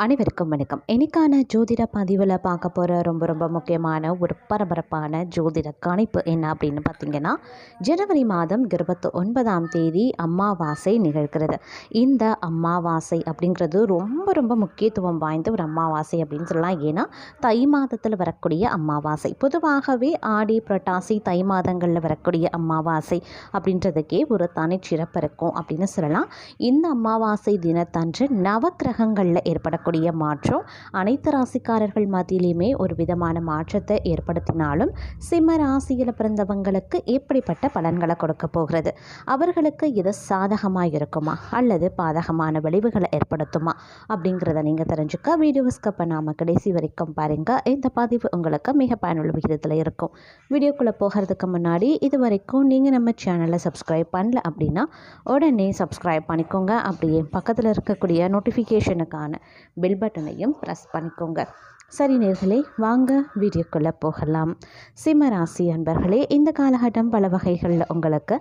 அனைவருக்கும் வணக்கம். இன்னைக்கான ஜோதிட பதிவில் பார்க்க போகிற ரொம்ப முக்கியமான ஒரு பரபரப்பான ஜோதிட கணிப்பு என்ன அப்படின்னு பார்த்தீங்கன்னா, ஜனவரி மாதம் 29ஆம் தேதி அமாவாசை நிகழ்கிறது. இந்த அமாவாசை அப்படிங்கிறது ரொம்ப முக்கியத்துவம் வாய்ந்த ஒரு அமாவாசை அப்படின்னு சொல்லலாம். ஏன்னா தை மாதத்தில் வரக்கூடிய அமாவாசை. பொதுவாகவே ஆடி, புரட்டாசி, தை மாதங்களில் வரக்கூடிய அமாவாசை அப்படின்றதுக்கே ஒரு தனிச்சிறப்பு இருக்கும் அப்படின்னு சொல்லலாம். இந்த அமாவாசை தினத்தன்று நவக்கிரகங்களில் ஏற்படக்கூடிய மாற்றம் அனைத்து ராசிக்காரர்கள் மத்தியிலுமே ஒரு விதமான மாற்றத்தை ஏற்படுத்தினாலும், சிம்ம ராசியில் பிறந்தவங்களுக்கு எப்படிப்பட்ட பலன்களை கொடுக்க போகிறது, அவர்களுக்கு இது சாதகமாக இருக்குமா அல்லது பாதகமான விளைவுகளை ஏற்படுத்துமா அப்படிங்கிறத நீங்கள் தெரிஞ்சுக்க வீடியோ ஸ்கிப் பண்ணாமல் கடைசி வரைக்கும் பாருங்கள். இந்த பதிவு உங்களுக்கு மிக பயனுள்ள விகிதத்தில் இருக்கும். வீடியோக்குள்ளே போகிறதுக்கு முன்னாடி இது வரைக்கும் நீங்கள் நம்ம சேனலை சப்ஸ்கிரைப் பண்ணல அப்படின்னா உடனே சப்ஸ்கிரைப் பண்ணிக்கோங்க. அப்படியே பக்கத்தில் இருக்கக்கூடிய நோட்டிஃபிகேஷனுக்கான பெல் பட்டனையும் ப்ரெஸ் பண்ணிக்கோங்க. சரி நேயர்களே, வாங்க வீடியோக்குள்ளே போகலாம். சிம்ம ராசி அன்பர்களே, இந்த காலகட்டம் பல வகைகளில் உங்களுக்கு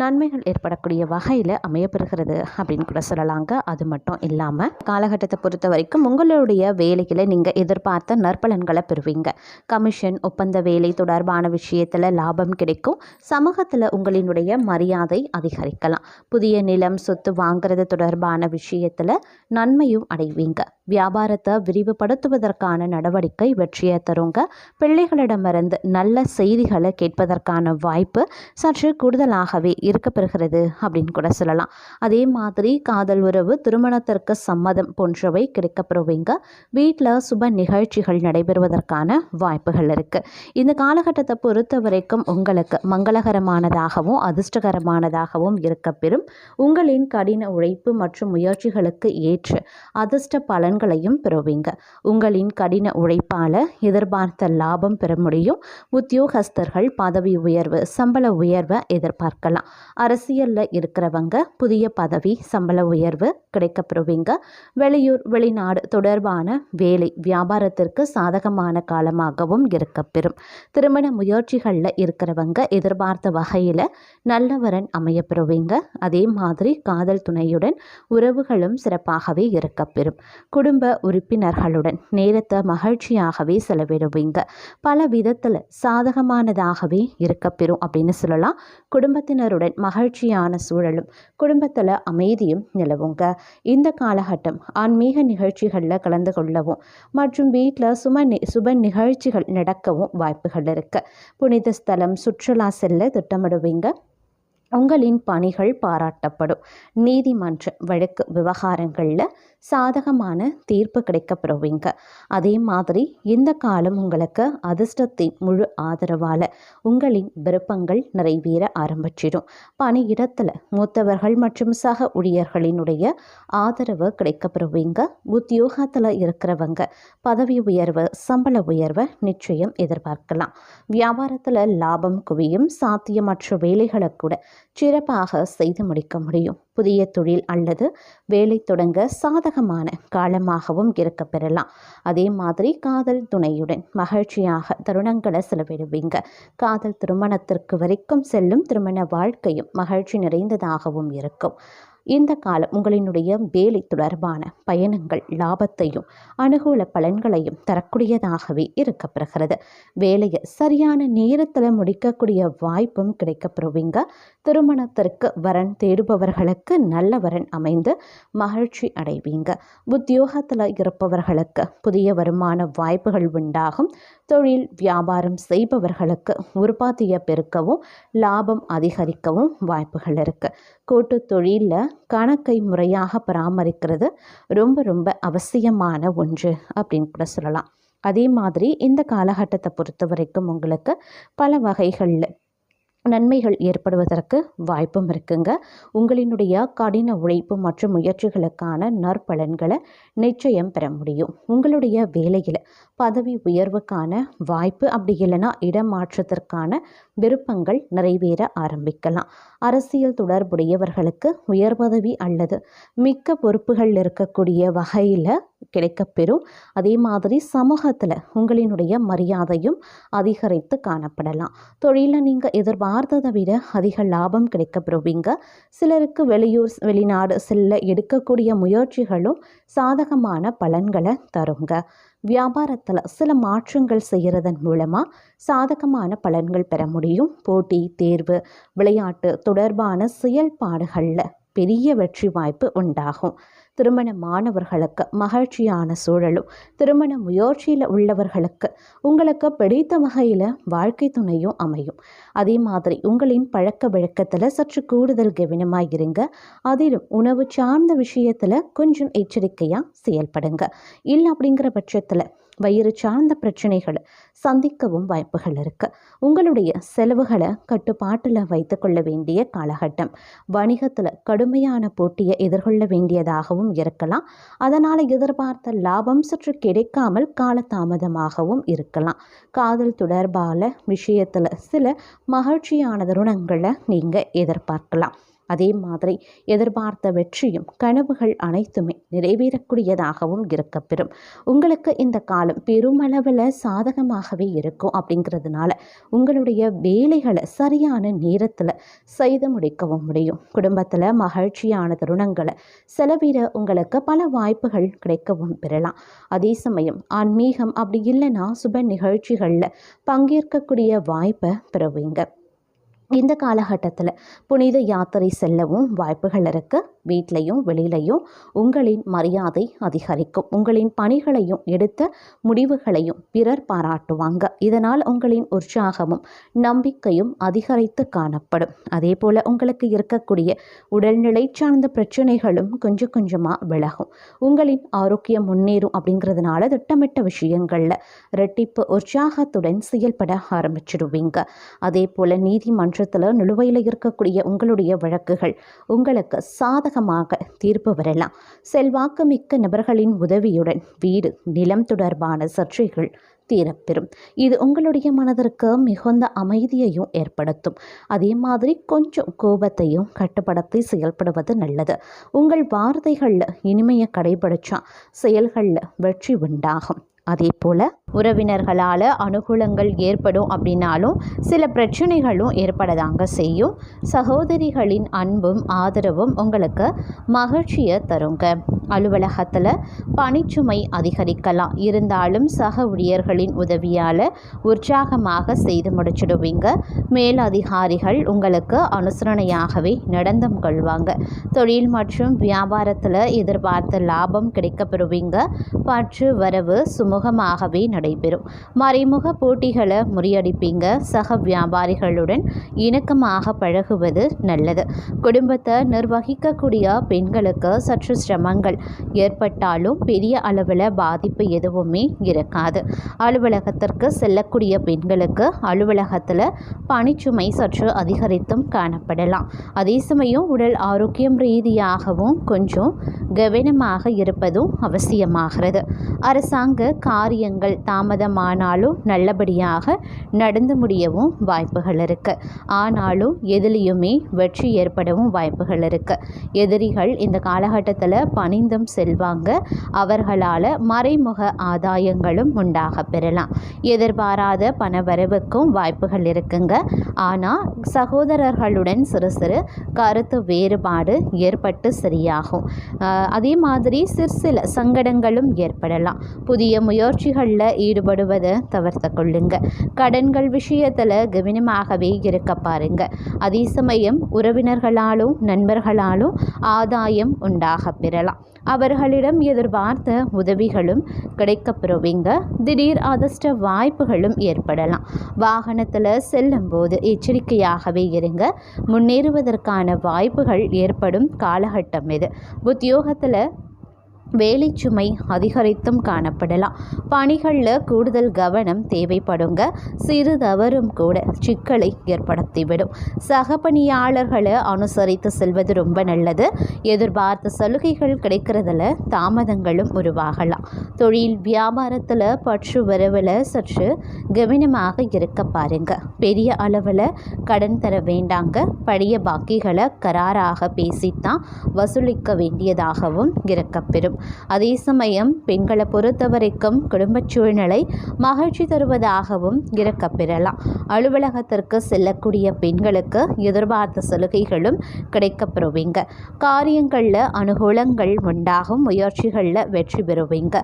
நன்மைகள் ஏற்படக்கூடிய வகையில் அமையப்பெறுகிறது அப்படின்னு கூட சொல்லலாங்க. அது மட்டும் இல்லாமல் காலகட்டத்தை பொறுத்த வரைக்கும் உங்களுடைய வேலைகளை நீங்கள் எதிர்பார்த்த நற்பலன்களை பெறுவீங்க. கமிஷன், ஒப்பந்த வேலை தொடர்பான விஷயத்தில் லாபம் கிடைக்கும். சமூகத்தில் உங்களினுடைய மரியாதை அதிகரிக்கலாம். புதிய நிலம், சொத்து வாங்கிறது தொடர்பான விஷயத்தில் நன்மையும் அடைவீங்க. வியாபாரத்தை விரிவுபடுத்துவதற்கான நடவடிக்கை வெற்றியை தருங்க. பிள்ளைகளிடமிருந்து நல்ல செய்திகளை கேட்பதற்கான வாய்ப்பு சற்று கூடுதலாகவே இருக்கப்பெறுகிறது அப்படின்னு கூட சொல்லலாம். அதே மாதிரி காதல் உறவு, திருமணத்திற்கு சம்மதம் போன்றவை கிடைக்கப்பெறுவீங்க. வீட்டில் சுப நிகழ்ச்சிகள் நடைபெறுவதற்கான வாய்ப்புகள் இருக்குது. இந்த காலகட்டத்தை பொறுத்த வரைக்கும் உங்களுக்கு மங்களகரமானதாகவும் அதிர்ஷ்டகரமானதாகவும் இருக்கப்பெறும். உங்களின் கடின உழைப்பு மற்றும் முயற்சிகளுக்கு ஏற்ற அதிர்ஷ்ட பலன்களையும் பெறுவீங்க. உங்களின் கடின உழைப்பால் எதிர்பார்த்த லாபம் பெற முடியும். உத்தியோகஸ்தர்கள் பதவி உயர்வு, சம்பள உயர்வை எதிர்பார்க்கலாம். அரசியலில் இருக்கிறவங்க புதிய பதவி, சம்பள உயர்வு கிடைக்கப்பெறுவீங்க. வெளியூர், வெளிநாடு தொடர்பான வேலை, வியாபாரத்திற்கு சாதகமான காலமாகவும் இருக்கப்பெறும். திருமண முயற்சிகளில் இருக்கிறவங்க எதிர்பார்த்த வகையில் நல்லவரன் அமையப்பெறுவீங்க. அதே மாதிரி காதல் துணையுடன் உறவுகளும் சிறப்பாகவே இருக்கப்பெறும். குடும்ப உறுப்பினர்களுடன் நேரத்தை மகிழ்ச்சியாகவே செலவிடுவீங்க. பல விதத்தில் சாதகமானதாகவே இருக்கப்பெறும் அப்படின்னு சொல்லலாம். குடும்பத்தினருடன் மகிழ்ச்சியான சூழலும் குடும்பத்தில் அமைதியும் நிலவுங்க. இந்த காலகட்டம் ஆன்மீக நிகழ்ச்சிகளில் கலந்து கொள்ளவும் மற்றும் வீட்டில் சுப நிகழ்ச்சிகள் நடக்கவும் வாய்ப்புகள் இருக்கு. புனித ஸ்தலம், சுற்றுலா செல்ல திட்டமிடுவீங்க. உங்களின் பணிகள் பாராட்டப்படும். நீதிமன்ற வழக்கு விவகாரங்களில் சாதகமான தீர்ப்பு கிடைக்கப்பெறுவீங்க. அதே மாதிரி இந்த காலம் உங்களுக்கு அதிர்ஷ்டத்தின் முழு ஆதரவால் உங்களின் விருப்பங்கள் நிறைவேற ஆரம்பிச்சிடும். பணியிடத்தில் மூத்தவர்கள் மற்றும் சக ஊழியர்களினுடைய ஆதரவு கிடைக்கப்பெறுவீங்க. உத்தியோகத்தில் இருக்கிறவங்க பதவி உயர்வு, சம்பள உயர்வை நிச்சயம் எதிர்பார்க்கலாம். வியாபாரத்தில் லாபம் குவியும். சாத்தியமற்ற வேலைகளை கூட சிறப்பாக செய்து முடிக்க முடியும். புதிய தொழில் அல்லது வேலை தொடங்க சாதகமான காலமாகவும் இருக்க பெறலாம். அதே மாதிரி காதல் துணையுடன் மகிழ்ச்சியாக தருணங்களை செலவிடுவீங்க. காதல் திருமணத்திற்கு வரைக்கும் செல்லும். திருமண வாழ்க்கையும் மகிழ்ச்சி நிறைந்ததாகவும் இருக்கும். இந்த காலம் உங்களினுடைய வேலை தொடர்பான பயணங்கள் லாபத்தையும் அனுகூல பலன்களையும் தரக்கூடியதாகவே இருக்கப்பெறுகிறது. வேலையை சரியான நேரத்தில் முடிக்கக்கூடிய வாய்ப்பும் கிடைக்கப்பெறுவீங்க. திருமணத்திற்கு வரன் தேடுபவர்களுக்கு நல்ல வரன் அமைந்து மகிழ்ச்சி அடைவீங்க. உத்தியோகத்தில் இருப்பவர்களுக்கு புதிய வருமான வாய்ப்புகள் உண்டாகும். தொழில் வியாபாரம் செய்பவர்களுக்கு உற்பத்தியை பெருக்கவும் லாபம் அதிகரிக்கவும் வாய்ப்புகள் இருக்குது. கூட்டு தொழிலில் கணக்கை முறையாக பராமரிக்கிறது ரொம்ப அவசியமான ஒன்று அப்படின்னு கூட சொல்லலாம். அதே மாதிரி இந்த காலகட்டத்தை பொறுத்த வரைக்கும் உங்களுக்கு பல வகைகளில் நன்மைகள் ஏற்படுவதற்கு வாய்ப்பும் இருக்குங்க. உங்களினுடைய கடின உழைப்பு மற்றும் முயற்சிகளுக்கான நற்பலன்களை நிச்சயம் பெற முடியும். உங்களுடைய வேலையில் பதவி உயர்வுக்கான வாய்ப்பு, அப்படி இல்லைன்னா இடமாற்றத்திற்கான விருப்பங்கள் நிறைவேற ஆரம்பிக்கலாம். அரசியல் தொடர்புடையவர்களுக்கு உயர் பதவி அல்லது மிக்க பொறுப்புகள் இருக்கக்கூடிய வகையில் கிடைக்கப்பெறும். அதே மாதிரி சமூகத்தில் உங்களினுடைய மரியாதையும் அதிகரித்து காணப்படலாம். தொழிலில் நீங்கள் எதிர்பார்த்ததை விட அதிக லாபம் கிடைக்கப்பெறுவீங்க. சிலருக்கு வெளியூர் வெளிநாடு செல்ல எடுக்கக்கூடிய முயற்சிகளும் சாதகமான பலன்களை தருங்க. வியாபாரத்தில் சில மாற்றங்கள் செய்கிறதன் மூலமாக சாதகமான பலன்கள் பெற முடியும். போட்டி தேர்வு விளையாட்டு தொடர்பான செயல்பாடுகளில் பெரிய வெற்றி வாய்ப்பு உண்டாகும். திருமணமானவர்களுக்கு மகிழ்ச்சியான சூழலும், திருமண முயற்சியில் உள்ளவர்களுக்கு உங்களுக்கு பிடித்த வகையில் வாழ்க்கை துணையும் அமையும். அதே மாதிரி உங்களின் பழக்க வழக்கத்தில் சற்று கூடுதல் கவனமாக இருங்க. அதிலும் உணவு சார்ந்த விஷயத்தில் கொஞ்சம் எச்சரிக்கையாக செயல்படுங்க. இல்லை அப்படிங்கிற பட்சத்தில் வயிறு சார்ந்த பிரச்சனைகளை சந்திக்கவும் வாய்ப்புகள் இருக்குது. உங்களுடைய செலவுகளை கட்டுப்பாட்டில் வைத்து கொள்ள வேண்டிய காலகட்டம். வணிகத்தில் கடுமையான போட்டியை எதிர்கொள்ள வேண்டியதாகவும் இருக்கலாம். அதனால் எதிர்பார்த்த லாபம் சற்று கிடைக்காமல் காலதாமதமாகவும் இருக்கலாம். காதல் தொடர்பான விஷயத்தில் சில மகிழ்ச்சியான தருணங்களை நீங்கள் எதிர்பார்க்கலாம். அதே மாதிரி எதிர்பார்த்த வெற்றியும் கனவுகள் அனைத்துமே நிறைவேறக்கூடியதாகவும் இருக்கப்பெறும். உங்களுக்கு இந்த காலம் பெருமளவில் சாதகமாகவே இருக்கும். அப்படிங்கிறதுனால உங்களுடைய வேலைகளை சரியான நேரத்தில் செய்து முடிக்கவும் முடியும். குடும்பத்தில் மகிழ்ச்சியான தருணங்களை செலவிட உங்களுக்கு பல வாய்ப்புகள் கிடைக்கவும் பெறலாம். அதே சமயம் ஆன்மீகம் அப்படி இல்லைன்னா சுப நிகழ்ச்சிகளில் பங்கேற்கக்கூடிய வாய்ப்பை பெறுவீங்க. இந்த காலகட்டத்தில் புனித யாத்திரை செல்லவும் வாய்ப்புகள் இருக்குது. வீட்லையும் வெளியிலையும் உங்களின் மரியாதை அதிகரிக்கும். உங்களின் பணிகளையும் எடுத்த முடிவுகளையும் பிறர் பாராட்டுவாங்க. இதனால் உங்களின் உற்சாகமும் நம்பிக்கையும் அதிகரித்து காணப்படும். அதே போல் உங்களுக்கு இருக்கக்கூடிய உடல்நிலை சார்ந்த பிரச்சனைகளும் கொஞ்சம் கொஞ்சமாக விலகும். உங்களின் ஆரோக்கியம் முன்னேறும். அப்படிங்கிறதுனால திட்டமிட்ட விஷயங்களில் இரட்டிப்பு உற்சாகத்துடன் செயல்பட ஆரம்பிச்சிடுவீங்க. அதே போல் நீதிமன்றத்தில் நிலுவையில் இருக்கக்கூடிய உங்களுடைய வழக்குகள் உங்களுக்கு சாதகமாக தீர்ப்பு வரலாம். செல்வாக்கு மிக்க நபர்களின் உதவியுடன் வீடு நிலம் தொடர்பான சர்ச்சைகள் தீரப்பெறும். இது உங்களுடைய மனதிற்கு மிகுந்த அமைதியையும் ஏற்படுத்தும். அதே மாதிரி கொஞ்சம் கோபத்தையும் கட்டுப்படுத்தி செயல்படுவது நல்லது. உங்கள் வார்த்தைகளில் இனிமையை கடைபிடிச்சா செயல்களில் வெற்றி உண்டாகும். அதே போல் உறவினர்களால் அனுகூலங்கள் ஏற்படும் அப்படின்னாலும் சில பிரச்சனைகளும் ஏற்படதாங்க செய்யும். சகோதரிகளின் அன்பும் ஆதரவும் உங்களுக்கு மகிழ்ச்சியை தருங்க. அலுவலகத்தில் பணிச்சுமை அதிகரிக்கலாம். இருந்தாலும் சக ஊழியர்களின் உதவியால் உற்சாகமாக செய்து முடிச்சிடுவீங்க. மேலதிகாரிகள் உங்களுக்கு அனுசரணையாகவே நடந்தும் கொள்வாங்க. தொழில் மற்றும் வியாபாரத்தில் எதிர்பார்த்த லாபம் கிடைக்கப்பெறுவீங்க. பற்று வரவு சுமூகமாகவே நடைபெறும். மறைமுக போட்டிகளை முறியடிப்பீங்க. சக வியாபாரிகளுடன் இணக்கமாக பழகுவது நல்லது. குடும்பத்தை நிர்வகிக்கக்கூடிய பெண்களுக்கு சற்று சிரமங்கள் ஏற்பட்டாலும் பெரிய அளவில் பாதிப்பு எதுவுமே இருக்காது. அலுவலகத்திற்கு செல்லக்கூடிய பெண்களுக்கு அலுவலகத்தில் பணிச்சுமை சற்று அதிகரித்தும் காணப்படலாம். அதே சமயம் உடல் ஆரோக்கியம் ரீதியாகவும் கொஞ்சம் கவனமாக இருப்பதும் அவசியமாகிறது. அரசாங்க காரியங்கள் தாமதமானாலும் நல்லபடியாக நடந்து முடியவும் வாய்ப்புகள் இருக்கு. ஆனாலும் எதிலையுமே வெற்றி ஏற்படவும் வாய்ப்புகள் இருக்கு. எதிரிகள் இந்த காலகட்டத்தில் பணிந்தும் செல்வாங்க. அவர்களால் மறைமுக ஆதாயங்களும் உண்டாக பெறலாம். எதிர்பாராத பணவரவுக்கும் வாய்ப்புகள் இருக்குங்க. ஆனால் சகோதரர்களுடன் சிறு சிறு கருத்து வேறுபாடு ஏற்பட்டு சரியாகும். அதே மாதிரி சில சங்கடங்களும் ஏற்படலாம். புதிய முயற்சிகளில் ஈடுபடுவதை தவிர்த்து கொள்ளுங்க. கடன்கள் விஷயத்தில் கவனமாகவே இருக்க பாருங்க. அதே சமயம் உறவினர்களாலும் நண்பர்களாலும் ஆதாயம் உண்டாக பெறலாம். அவர்களிடம் எதிர்பார்த்த உதவிகளும் கிடைக்கப்பெறுவீங்க. திடீர் அதிர்ஷ்ட வாய்ப்புகளும் ஏற்படலாம். வாகனத்தில் செல்லும்போது எச்சரிக்கையாகவே இருங்க. முன்னேறுவதற்கான வாய்ப்புகள் ஏற்படும் காலகட்டம் இது. உத்தியோகத்தில் வேலை சுமை அதிகரித்தும் காணப்படலாம். பணிகளில் கூடுதல் கவனம் தேவைப்படுங்க. சிறு தவறும் கூட சிக்கலை ஏற்படுத்திவிடும். சக பணியாளர்களை அனுசரித்து செல்வது ரொம்ப நல்லது. எதிர்பார்த்த சலுகைகள் கிடைக்கிறதுல தாமதங்களும் உருவாகலாம். தொழில் வியாபாரத்தில் பற்று வரவில் சற்று கவனமாக இருக்க பாருங்க. பெரிய அளவில் கடன் தர வேண்டாங்க. பழைய பாக்கிகளை கராராக பேசித்தான் வசூலிக்க வேண்டியதாகவும் இருக்கப்பெறும். அதே சமயம் பெண்களை பொறுத்தவரைக்கும் குடும்ப சூழ்நிலை மகிழ்ச்சி தருவதாகவும் இருக்கப்பெறலாம். அலுவலகத்திற்கு செல்லக்கூடிய பெண்களுக்கு எதிர்பார்த்த சலுகைகளும் கிடைக்கப்பெறுவீங்க. காரியங்களில் அனுகூலங்கள் உண்டாகும். முயற்சிகளில் வெற்றி பெறுவீங்க.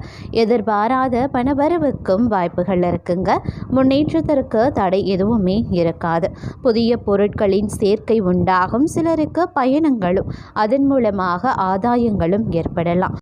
எதிர்பாராத பணவரவுக்கும் வாய்ப்புகள் இருக்குங்க. முன்னேற்றத்திற்கு தடை எதுவுமே இருக்காது. புதிய பொருட்களின் சேர்க்கை உண்டாகும். சிலருக்கு பயணங்களும் அதன் மூலமாக ஆதாயங்களும் ஏற்படலாம்.